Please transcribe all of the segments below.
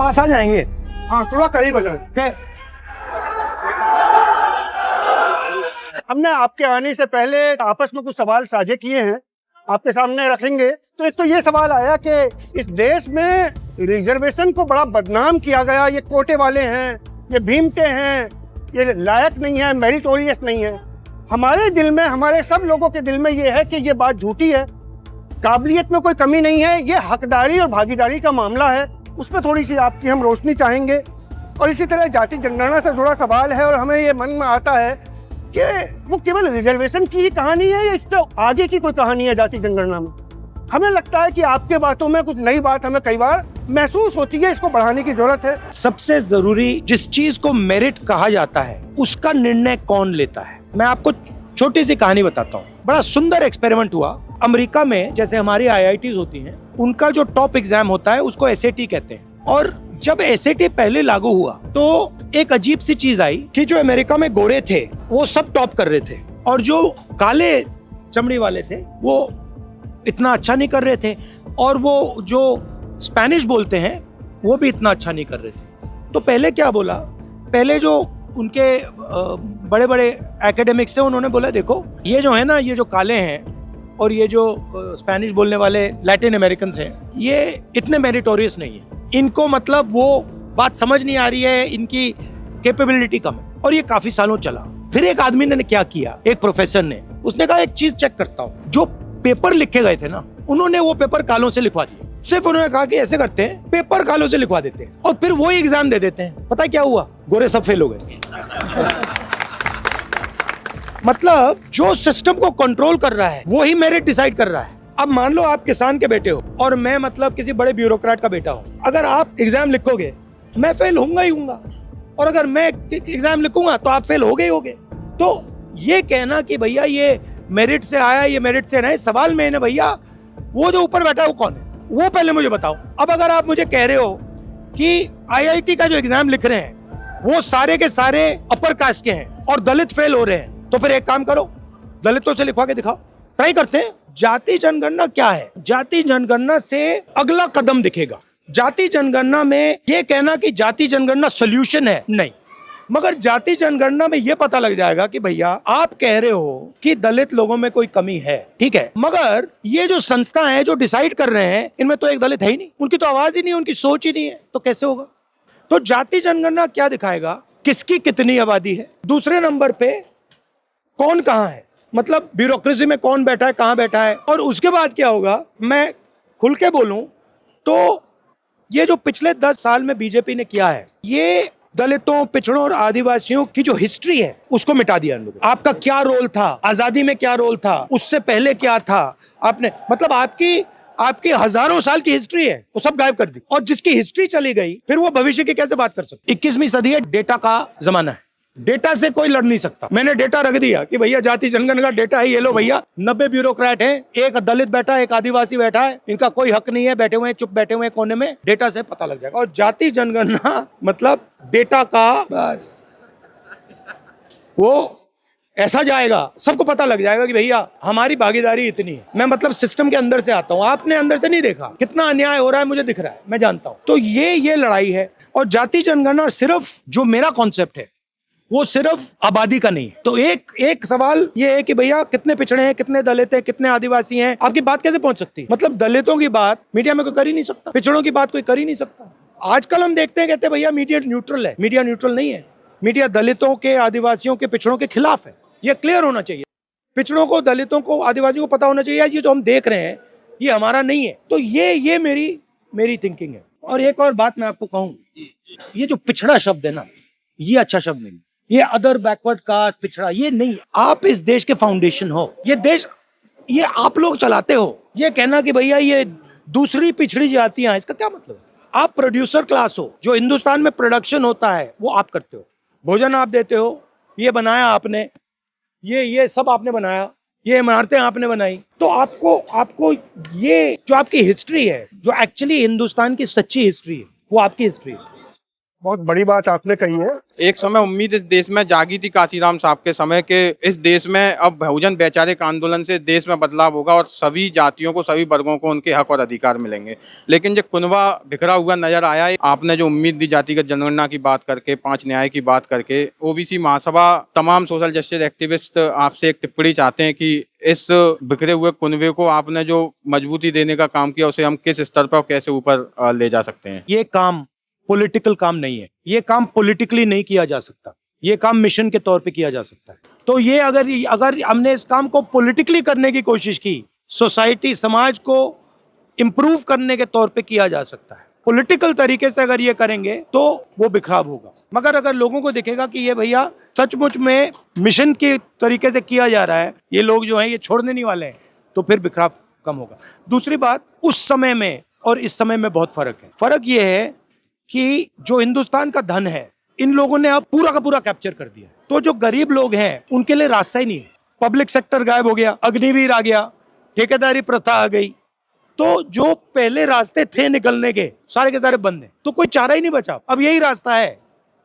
पास आ जाएंगे। हाँ थोड़ा करीब हो जाए। हमने आपके आने से पहले आपस में कुछ सवाल साझे किए हैं, आपके सामने रखेंगे। तो एक तो ये सवाल आया कि इस देश में रिजर्वेशन को बड़ा बदनाम किया गया, ये कोटे वाले हैं, ये भीमटे हैं, ये लायक नहीं है, मेरिटोरियस नहीं है। हमारे दिल में, हमारे सब लोगों के दिल में ये है कि ये बात झूठी है, काबिलियत में कोई कमी नहीं है, ये हकदारी और भागीदारी का मामला है। उस पर थोड़ी सी आपकी हम रोशनी चाहेंगे। और इसी तरह जाति जनगणना से जुड़ा सवाल है और हमें ये मन में आता है कि वो केवल रिजर्वेशन की ही कहानी है या इससे आगे की कोई कहानी है जाति जनगणना में। हमें लगता है कि आपके बातों में कुछ नई बात हमें कई बार महसूस होती है, इसको बढ़ाने की जरूरत है। सबसे जरूरी जिस चीज को मेरिट कहा जाता है उसका निर्णय कौन लेता है। मैं आपको छोटी सी कहानी बताता हूँ। बड़ा सुंदर एक्सपेरिमेंट हुआ अमेरिका में। जैसे हमारी IITs होती हैं, उनका जो टॉप एग्जाम होता है उसको SAT कहते हैं। और जब SAT पहले लागू हुआ तो एक अजीब सी चीज आई कि जो अमेरिका में गोरे थे वो सब टॉप कर रहे थे और जो काले चमड़ी वाले थे वो इतना अच्छा नहीं कर रहे थे, और वो जो स्पेनिश बोलते हैं वो भी इतना अच्छा नहीं कर रहे थे। तो पहले क्या बोला, पहले जो उनके बड़े बड़े एकेडमिक्स थे उन्होंने बोला देखो ये जो है ना, ये जो काले हैं और ये जो स्पेनिश बोलने वाले लैटिन अमेरिकन हैं, ये इतने मेरिटोरियस नहीं है, इनको मतलब वो बात समझ नहीं आ रही है, इनकी कैपेबिलिटी कम है। और ये काफी सालों चला। फिर एक आदमी ने क्या किया, एक प्रोफेसर ने, उसने कहा एक चीज चेक करता हूँ, जो पेपर लिखे गए थे ना उन्होंने वो पेपर कालों से लिखवा दिए। सिर्फ उन्होंने कहा कि ऐसे करते हैं, पेपर कालों से लिखवा देते हैं और फिर वही एग्जाम दे देते हैं। पता है क्या हुआ, गोरे सब फेल हो गए। मतलब जो सिस्टम को कंट्रोल कर रहा है वो ही मेरिट डिसाइड कर रहा है। अब मान लो आप किसान के बेटे हो और मैं मतलब किसी बड़े ब्यूरोक्रेट का बेटा हूँ। अगर आप एग्जाम लिखोगे मैं फेल होऊंगा ही होऊंगा, और अगर मैं एग्जाम लिखूंगा तो आप फेल हो गए होगे। तो ये कहना कि भैया ये मेरिट से आया, ये मेरिट से नहीं, सवाल में है भैया वो जो ऊपर बैठा है वो कौन है, वो पहले मुझे बताओ। अब अगर आप मुझे कह रहे हो कि IIT का जो एग्जाम लिख रहे हैं वो सारे के सारे अपर कास्ट के हैं और दलित फेल हो रहे हैं, तो फिर एक काम करो, दलितों से लिखवा के दिखाओ, ट्राई करते हैं। जाति जनगणना क्या है? जाति जनगणना से अगला कदम दिखेगा। जाति जनगणना में ये कहना कि जाति जनगणना सोल्यूशन है, नहीं, मगर जाति जनगणना में ये पता लग जाएगा कि भैया आप कह रहे हो कि दलित लोगों में कोई कमी है, ठीक है, मगर ये जो संस्था है जो डिसाइड कर रहे हैं इनमें तो एक दलित है ही नहीं, उनकी तो आवाज ही नहीं, उनकी सोच ही नहीं है, तो कैसे होगा? तो जाति जनगणना क्या दिखाएगा, किसकी कितनी आबादी है, दूसरे नंबर पे कौन कहाँ है, मतलब ब्यूरोक्रेसी में कौन बैठा है, कहाँ बैठा है, और उसके बाद क्या होगा। मैं खुल के बोलूं तो ये जो पिछले 10 साल में बीजेपी ने किया है, ये दलितों, पिछड़ों और आदिवासियों की जो हिस्ट्री है उसको मिटा दिया इन लोगों। आपका क्या रोल था, आजादी में क्या रोल था, उससे पहले क्या था, आपने मतलब आपकी हजारों साल की हिस्ट्री है वो सब गायब कर दी। और जिसकी हिस्ट्री चली गई फिर वो भविष्य की कैसे बात कर सकते? 21वीं सदी है, डेटा का जमाना है, डेटा से कोई लड़ नहीं सकता। मैंने डेटा रख दिया कि भैया जाति जनगणना का डेटा है, ये लो भैया, 90 ब्यूरोक्रेट हैं, एक दलित बैठा है, एक आदिवासी बैठा है, इनका कोई हक नहीं है, बैठे हुए हैं, चुप बैठे हुए हैं कोने में, डेटा से पता लग जाएगा। और जाति जनगणना मतलब डेटा का बस वो ऐसा जाएगा, सबको पता लग जाएगा कि भैया हमारी भागीदारी इतनी है। मैं मतलब सिस्टम के अंदर से आता हूँ, आपने अंदर से नहीं देखा, कितना अन्याय हो रहा है मुझे दिख रहा है, मैं जानता हूँ। तो ये लड़ाई है। और जाति जनगणना सिर्फ जो मेरा कॉन्सेप्ट है वो सिर्फ आबादी का नहीं है। तो एक सवाल ये है कि भैया कितने पिछड़े हैं, कितने दलित हैं, कितने आदिवासी हैं, आपकी बात कैसे पहुंच सकती है? मतलब दलितों की बात मीडिया में कोई कर ही नहीं सकता, पिछड़ों की बात कोई कर ही नहीं सकता। आजकल हम देखते हैं, कहते हैं भैया मीडिया न्यूट्रल है, मीडिया न्यूट्रल नहीं है। मीडिया दलितों के, आदिवासियों के, पिछड़ों के खिलाफ है। ये क्लियर होना चाहिए। पिछड़ों को, दलितों को, आदिवासियों को पता होना चाहिए ये जो हम देख रहे हैं ये हमारा नहीं है। तो ये मेरी थिंकिंग है। और एक और बात मैं आपको कहूँ, ये जो पिछड़ा शब्द है ना, ये अच्छा शब्द नहीं। ये अदर, बैकवर्ड कास्ट, पिछड़ा, ये नहीं। आप इस देश के फाउंडेशन हो, ये देश ये आप लोग चलाते हो। ये कहना कि भैया ये दूसरी पिछड़ी जातियां, इसका क्या मतलब है? आप प्रोड्यूसर क्लास हो, जो हिंदुस्तान में प्रोडक्शन होता है वो आप करते हो, भोजन आप देते हो, ये बनाया आपने, ये सब आपने बनाया, ये इमारतें आपने बनाई। तो आपको ये जो आपकी हिस्ट्री है, जो एक्चुअली हिंदुस्तान की सच्ची हिस्ट्री है, वो आपकी हिस्ट्री है। बहुत बड़ी बात आपने कही है। एक समय उम्मीद इस देश में जागी थी कांशीराम साहब के समय के इस देश में अब बहुजन वैचारिक आंदोलन से देश में बदलाव होगा और सभी जातियों को, सभी वर्गों को उनके हक और अधिकार मिलेंगे। लेकिन जो कुनबा बिखरा हुआ नजर आया है, आपने जो उम्मीद दी जातिगत जनगणना की बात करके, 5 न्याय की बात करके, ओबीसी महासभा, तमाम सोशल जस्टिस एक्टिविस्ट आपसे एक टिप्पणी चाहते हैं कि इस बिखरे हुए कुनबे को आपने जो मजबूती देने का काम किया उसे हम किस स्तर पर और कैसे ऊपर ले जा सकते हैं? ये काम पॉलिटिकल काम नहीं है, ये काम पॉलिटिकली नहीं किया जा सकता, ये काम मिशन के तौर पे किया जा सकता है। तो ये अगर हमने इस काम को पॉलिटिकली करने की कोशिश की, सोसाइटी, समाज को इंप्रूव करने के तौर पे किया जा सकता है। पॉलिटिकल तरीके से अगर ये करेंगे तो वो बिखराव होगा। मगर अगर लोगों को दिखेगा कि ये भैया सचमुच में मिशन के तरीके से किया जा रहा है, ये लोग जो हैं ये छोड़ने नहीं वाले हैं, तो फिर बिखराव कम होगा। दूसरी बात, उस समय में और इस समय में बहुत फर्क है। फर्क ये है कि जो हिंदुस्तान का धन है, इन लोगों ने अब पूरा का पूरा कैप्चर कर दिया। तो जो गरीब लोग हैं उनके लिए रास्ता ही नहीं है। पब्लिक सेक्टर गायब हो गया, अग्निवीर आ गया, ठेकेदारी प्रथा आ गई, तो जो पहले रास्ते थे निकलने के सारे बंद हैं। तो कोई चारा ही नहीं बचा। अब यही रास्ता है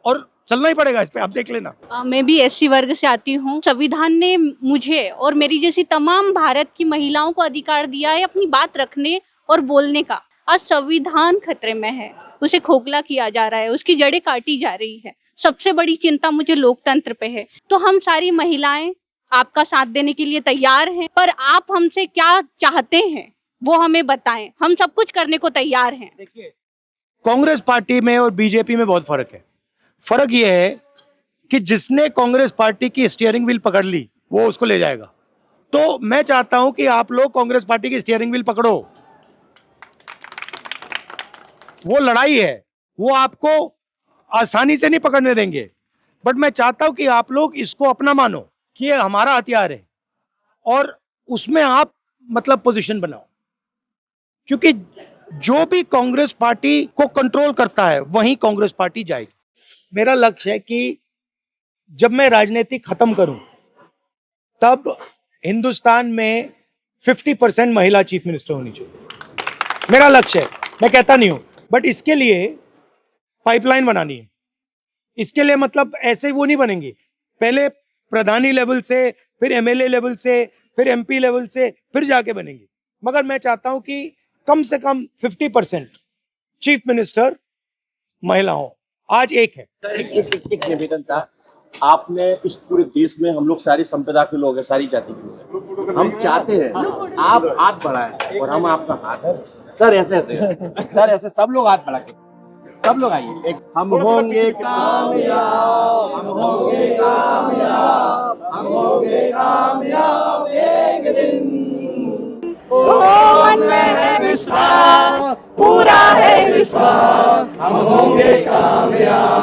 और चलना ही पड़ेगा इस पे, आप देख लेना। मैं भी एससी वर्ग से आती हूँ। संविधान ने मुझे और मेरी जैसी तमाम भारत की महिलाओं को अधिकार दिया है अपनी बात रखने और बोलने का। आज संविधान खतरे में है, उसे खोखला किया जा रहा है, उसकी जड़ें काटी जा रही है। सबसे बड़ी चिंता मुझे लोकतंत्र पे है। तो हम सारी महिलाएं आपका साथ देने के लिए तैयार हैं, पर आप हमसे क्या चाहते हैं वो हमें बताएं। हम सब कुछ करने को तैयार हैं। देखिए, कांग्रेस पार्टी में और बीजेपी में बहुत फर्क है। फर्क यह है कि जिसने कांग्रेस पार्टी की स्टीयरिंग व्हील पकड़ ली वो उसको ले जाएगा। तो मैं चाहता हूं कि आप लोग कांग्रेस पार्टी की स्टीयरिंग व्हील पकड़ो। वो लड़ाई है, वो आपको आसानी से नहीं पकड़ने देंगे, बट मैं चाहता हूं कि आप लोग इसको अपना मानो कि ये हमारा हथियार है और उसमें आप मतलब पोजीशन बनाओ। क्योंकि जो भी कांग्रेस पार्टी को कंट्रोल करता है वहीं कांग्रेस पार्टी जाएगी। मेरा लक्ष्य है कि जब मैं राजनीति खत्म करूं तब हिंदुस्तान में 50% महिला चीफ मिनिस्टर होनी चाहिए। मेरा लक्ष्य है, मैं कहता नहीं हूं, बट इसके लिए पाइपलाइन बनानी है। इसके लिए मतलब ऐसे वो नहीं बनेंगी, पहले प्रधानी लेवल से, फिर एमएलए लेवल से, फिर एमपी लेवल से, फिर जाके बनेंगी। मगर मैं चाहता हूं कि कम से कम 50% चीफ मिनिस्टर महिला हो। आज एक है। एक निवेदन था, आपने इस पूरे देश में हम लोग सारी संप्रदा के लोग हैं, सारी जाति के लोग हैं, हम चाहते हैं आप हाथ बढ़ाएं और हम आपका हाथ है सर, ऐसे सर, ऐसे सब लोग हाथ बढ़ा के, सब लोग आइए। एक हम होंगे कामयाब, हम होंगे कामयाब, हम होंगे कामयाब एक दिन। मन में है विश्वास, पूरा है विश्वास, हम होंगे कामयाब।